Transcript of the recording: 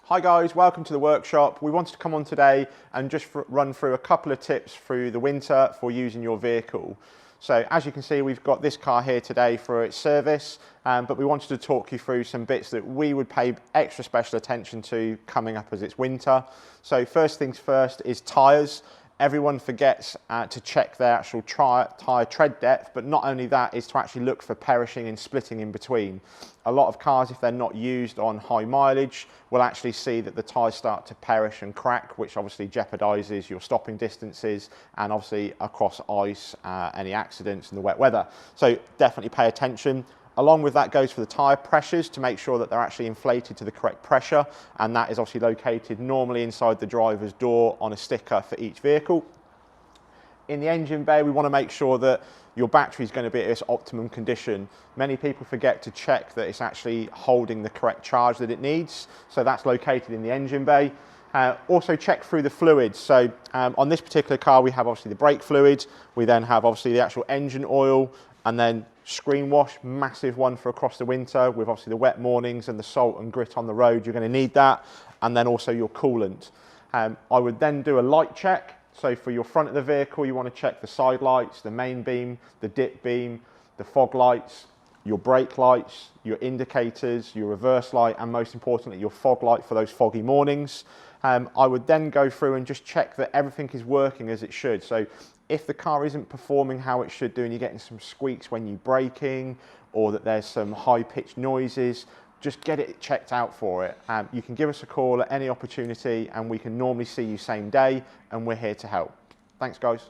Hi guys, welcome to the workshop. We wanted to come on today and just run through a couple of tips through the winter for using your vehicle. So as you can see, we've got this car here today for its service, but we wanted to talk you through some bits that we would pay extra special attention to coming up as it's winter. So first things first is tyres. Everyone forgets to check their actual tyre tread depth, but not only that is to actually look for perishing and splitting in between. A lot of cars, if they're not used on high mileage, will actually see that the tyres start to perish and crack, which obviously jeopardises your stopping distances and obviously across ice, any accidents in the wet weather. So definitely pay attention. Along with that goes for the tyre pressures to make sure that they're actually inflated to the correct pressure, and that is obviously located normally inside the driver's door on a sticker for each vehicle. In the engine bay, we want to make sure that your battery is going to be at its optimum condition. Many people forget to check that it's actually holding the correct charge that it needs, so that's located in the engine bay. Also check through the fluids. So on this particular car, we have obviously the brake fluid, we then have obviously the actual engine oil, and then screen wash, massive one for across the winter with obviously the wet mornings and the salt and grit on the road. You're going to need that, and then also your coolant. I would then do a light check. So for your front of the vehicle, you want to check the side lights, the main beam, the dip beam, the fog lights, your brake lights, your indicators, your reverse light, and most importantly, your fog light for those foggy mornings. I would then go through and just check that everything is working as it should. So if the car isn't performing how it should do and you're getting some squeaks when you're braking, or that there's some high-pitched noises, just get it checked out for it. You can give us a call at any opportunity and we can normally see you same day, and we're here to help. Thanks guys.